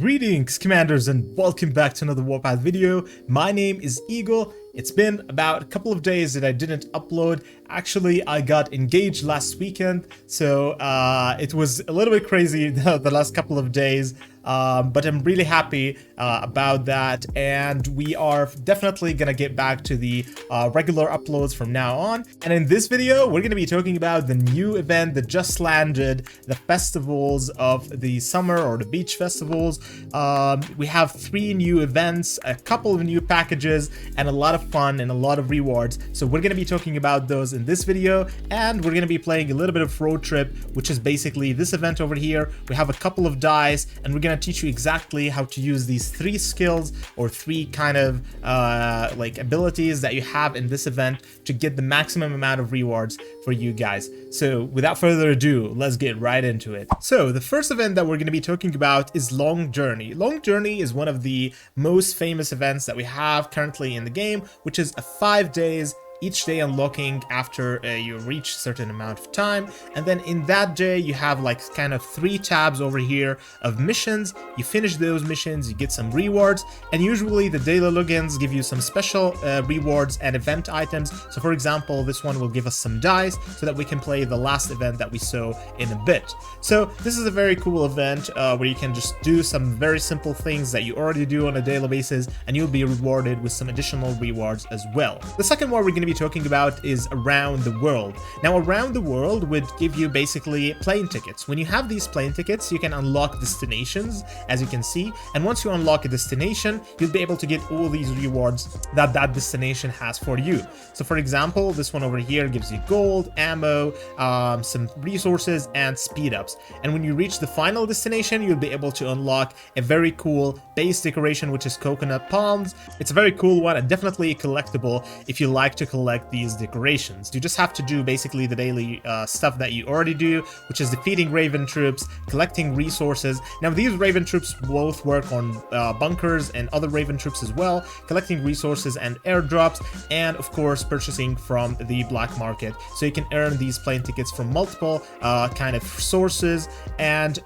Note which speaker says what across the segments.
Speaker 1: Greetings, commanders, and welcome back to another Warpath video. My name is Eagle. It's been about a couple of days that I didn't upload. Actually, I got engaged last weekend, so it was a little bit crazy the last couple of days, but I'm really happy about that, and we are definitely gonna get back to the regular uploads from now on. And in this video, we're gonna be talking about the new event that just landed, the festivals of the summer or the beach festivals. We have 3 new events, a couple of new packages, and a lot of fun and a lot of rewards. So we're going to be talking about those in this video, and we're going to be playing a little bit of road trip, which is basically this event over here. We have a couple of dice, and we're going to teach you exactly how to use these 3 skills or 3 kind of like abilities that you have in this event to get the maximum amount of rewards for you guys. So without further ado, let's get right into it. So the first event that we're going to be talking about is Long Journey. Long Journey is one of the most famous events that we have currently in the game, which is a 5 days, each day unlocking after you reach a certain amount of time. And then in that day you have like kind of 3 tabs over here of missions. You finish those missions, you get some rewards, and usually the daily logins give you some special rewards and event items. So for example, this one will give us some dice so that we can play the last event that we saw in a bit. So this is a very cool event where you can just do some very simple things that you already do on a daily basis, and you'll be rewarded with some additional rewards as well. The second one we're going to be talking about is Around the World. Now, Around the World would give you basically plane tickets. When you have these plane tickets, you can unlock destinations, as you can see, and once you unlock a destination, you'll be able to get all these rewards that that destination has for you. So for example, this one over here gives you gold, ammo, some resources, and speed ups. And when you reach the final destination, you'll be able to unlock a very cool base decoration, which is coconut palms. It's a very cool one and definitely a collectible if you like to collect these decorations. You just have to do basically the daily stuff that you already do, which is defeating Raven troops, collecting resources. Now these Raven troops both work on bunkers and other Raven troops as well, collecting resources and airdrops, and of course purchasing from the black market. So you can earn these plane tickets from multiple kind of sources and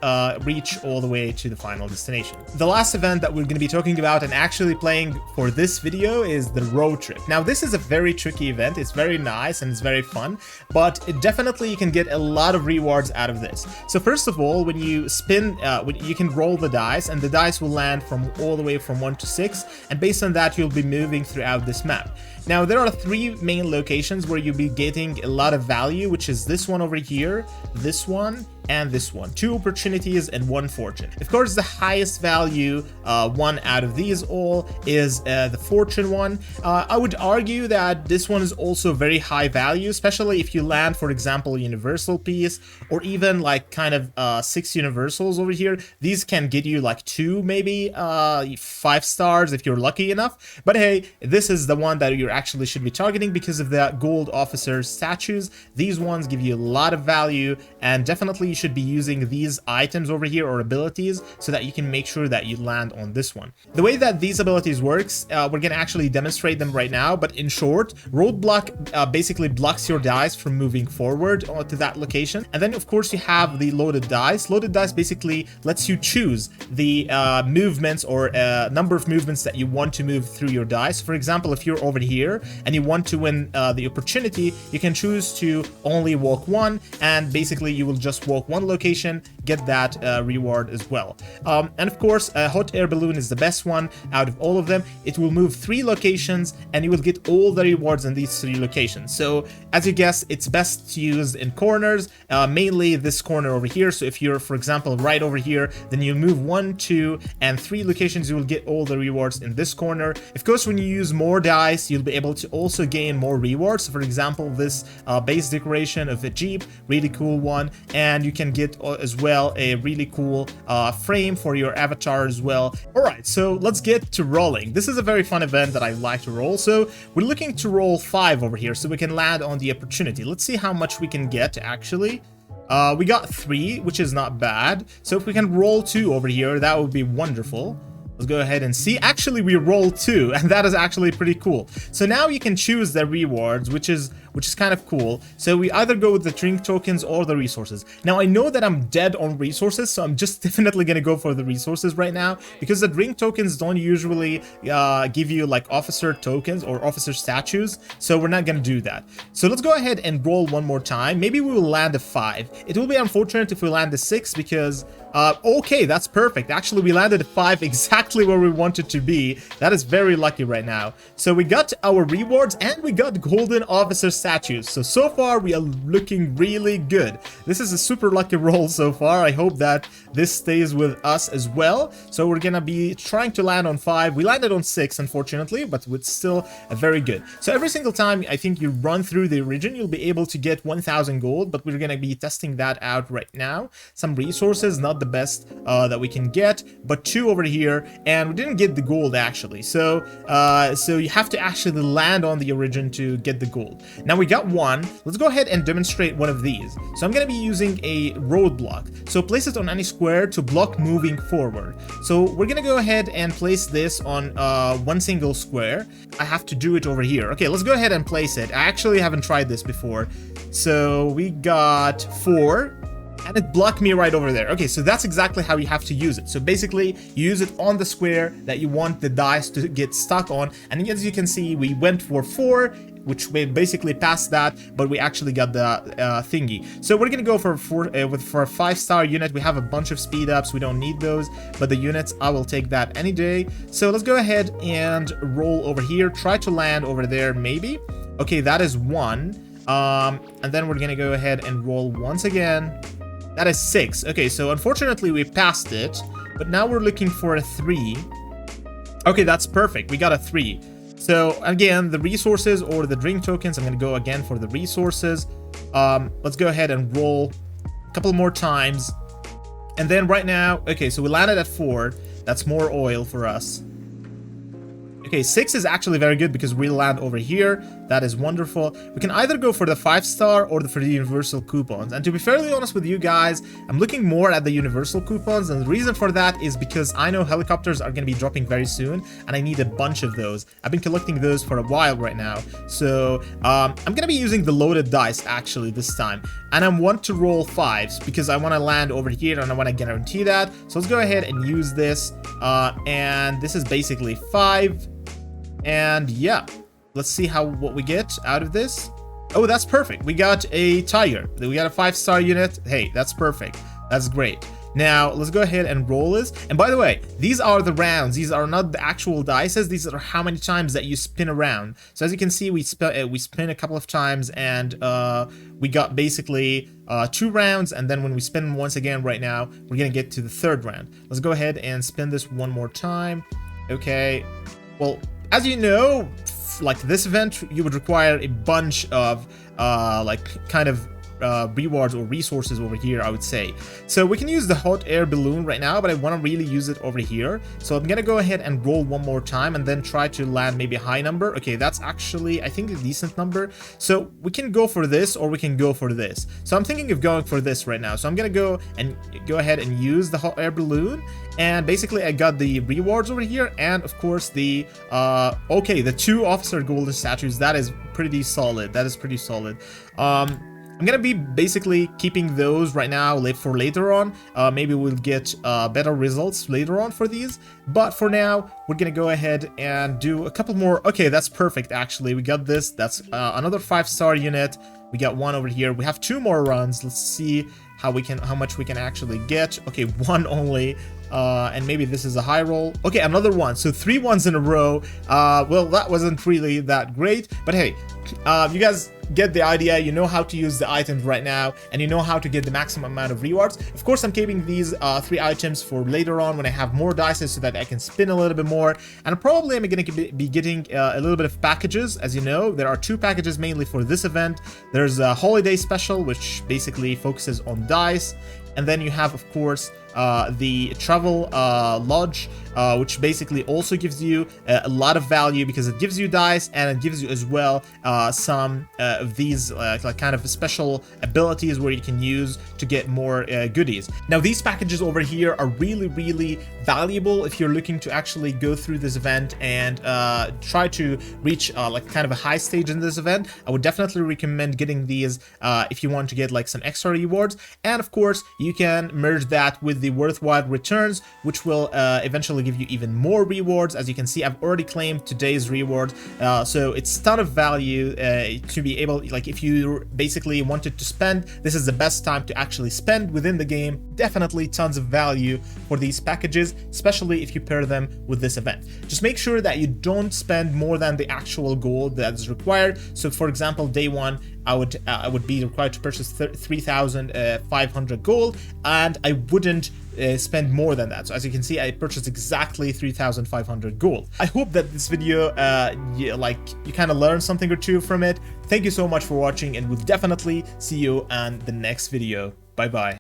Speaker 1: reach all the way to the final destination. The last event that we're going to be talking about and actually playing for this video is the road trip. Now this is a very tricky event. It's very nice and it's very fun, but it definitely you can get a lot of rewards out of this. So first of all, when you spin, you can roll the dice, and the dice will land from all the way from 1 to 6, and based on that you'll be moving throughout this map. Now there are 3 main locations where you'll be getting a lot of value, which is this one over here, this one, and this one. 2 opportunities and 1 fortune. Of course, the highest value one out of these all is the fortune one. I would argue that this one is also very high value, especially if you land, for example, a universal piece, or even like kind of 6 universals over here. These can get you like 2, maybe 5 stars if you're lucky enough. But hey, this is the one that you actually should be targeting because of the gold officer statues. These ones give you a lot of value, and definitely you should be using these items over here or abilities so that you can make sure that you land on this one. The way that these abilities works, we're gonna actually demonstrate them right now, but in short, roadblock basically blocks your dice from moving forward to that location. And then of course you have the loaded dice. Loaded dice basically lets you choose the movements or number of movements that you want to move through your dice. For example, if you're over here and you want to win the opportunity, you can choose to only walk 1, and basically you will just walk 1 location, get that reward as well. And of course, a hot air balloon is the best one out of all of them. It will move 3 locations, and you will get all the rewards in these 3 locations. So as you guess, it's best to use in corners, mainly this corner over here. So if you're, for example, right over here, then you move 1, 2, and 3 locations, you will get all the rewards in this corner. Of course, when you use more dice, you'll be able to also gain more rewards. So for example, this base decoration of a Jeep, really cool one, and you can get as well a really cool frame for your avatar as well. Alright, so let's get to rolling. This is a very fun event that I like to roll. So we're looking to roll 5 over here so we can land on the opportunity. Let's see how much we can get actually. We got 3, which is not bad. So if we can roll 2 over here, that would be wonderful. Let's go ahead and see. Actually, we rolled 2, and that is actually pretty cool. So now you can choose the rewards, which is which is kind of cool. So we either go with the drink tokens or the resources. Now I know that I'm dead on resources, so I'm just definitely gonna go for the resources right now, because the drink tokens don't usually give you like officer tokens or officer statues, so we're not gonna do that. So let's go ahead and roll one more time. Maybe we will land a 5. It will be unfortunate if we land a 6, because okay, that's perfect. Actually, we landed a 5 exactly where we wanted to be. That is very lucky right now. So we got our rewards and we got golden officer statues. So far we are looking really good. This is a super lucky roll so far. I hope that this stays with us as well. So we're gonna be trying to land on 5. We landed on 6, unfortunately, but it's still very good. So every single time I think you run through the region, you'll be able to get 1000 gold, but we're gonna be testing that out right now. Some resources, not the best that we can get, but 2 over here, and we didn't get the gold actually. So you have to actually land on the origin to get the gold. Now we got 1. Let's go ahead and demonstrate one of these. So I'm gonna be using a roadblock. So place it on any square to block moving forward. So we're gonna go ahead and place this on one single square. I have to do it over here. Okay, let's go ahead and place it. I actually haven't tried this before. So we got 4. And it blocked me right over there. Okay, so that's exactly how you have to use it. So basically, you use it on the square that you want the dice to get stuck on. And as you can see, we went for 4, which we basically passed that, but we actually got the thingy. So we're gonna go for a 5-star unit. We have a bunch of speed ups. We don't need those, but the units, I will take that any day. So let's go ahead and roll over here. Try to land over there, maybe. Okay, that is 1. And then we're gonna go ahead and roll once again. That is 6. Okay, so unfortunately we passed it, but now we're looking for a 3. Okay, that's perfect. We got a 3. So again, the resources or the drink tokens, I'm gonna go again for the resources. Let's go ahead and roll a couple more times. And then right now, okay, so we landed at 4. That's more oil for us. Okay, 6 is actually very good because we land over here. That is wonderful. We can either go for the 5-star or for the universal coupons. And to be fairly honest with you guys, I'm looking more at the universal coupons. And the reason for that is because I know helicopters are going to be dropping very soon. And I need a bunch of those. I've been collecting those for a while right now. So I'm going to be using the loaded dice actually this time. And I want to roll 5s because I want to land over here and I want to guarantee that. So let's go ahead and use this. And this is basically 5. And yeah, let's see what we get out of this. Oh, that's perfect. We got a tiger. We got a 5-star unit. Hey, that's perfect. That's great. Now, let's go ahead and roll this. And by the way, these are the rounds. These are not the actual dices. These are how many times that you spin around. So as you can see, we spin a couple of times and we got basically 2 rounds. And then when we spin once again right now, we're going to get to the 3rd round. Let's go ahead and spin this one more time. Okay. Well, as you know, like this event, you would require a bunch of like kind of rewards or resources over here, I would say. So we can use the hot air balloon right now, but I want to really use it over here. So I'm gonna go ahead and roll one more time and then try to land maybe a high number. Okay, that's actually, I think, a decent number. So we can go for this or we can go for this. So I'm thinking of going for this right now. So I'm gonna go ahead and use the hot air balloon. And basically I got the rewards over here and of course the okay, the 2 officer golden statues. That is pretty solid. That is pretty solid. I'm gonna be basically keeping those right now for later on. Maybe we'll get better results later on for these, but for now we're gonna go ahead and do a couple more. Okay, that's perfect. Actually, we got this. That's another 5-star unit. We got 1 over here. We have 2 more runs. Let's see how much we can actually get. Okay, 1 only. And maybe this is a high roll. Okay, another 1. So 3 ones in a row. Well, that wasn't really that great, but hey, you guys get the idea. You know how to use the items right now, and you know how to get the maximum amount of rewards. Of course, I'm keeping these 3 items for later on when I have more dice so that I can spin a little bit more. And probably I'm going to be getting a little bit of packages. As you know, there are 2 packages mainly for this event. There's a holiday special, which basically focuses on dice. And then you have, of course, the travel lodge, which basically also gives you a lot of value because it gives you dice and it gives you as well some of these like kind of special abilities where you can use to get more goodies. Now these packages over here are really valuable if you're looking to actually go through this event and try to reach like kind of a high stage in this event. I would definitely recommend getting these if you want to get like some extra rewards. And of course you can merge that with the worthwhile returns, which will eventually give you even more rewards. As you can see, I've already claimed today's reward, so it's a ton of value to be able, like if you basically wanted to spend, this is the best time to actually spend within the game. Definitely tons of value for these packages, especially if you pair them with this event. Just make sure that you don't spend more than the actual gold that is required. So for example, day one, I would be required to purchase 3,500 gold, and I wouldn't spend more than that. So as you can see, I purchased exactly 3,500 gold. I hope that this video, you kind of learned something or two from it. Thank you so much for watching, and we'll definitely see you on the next video. Bye bye.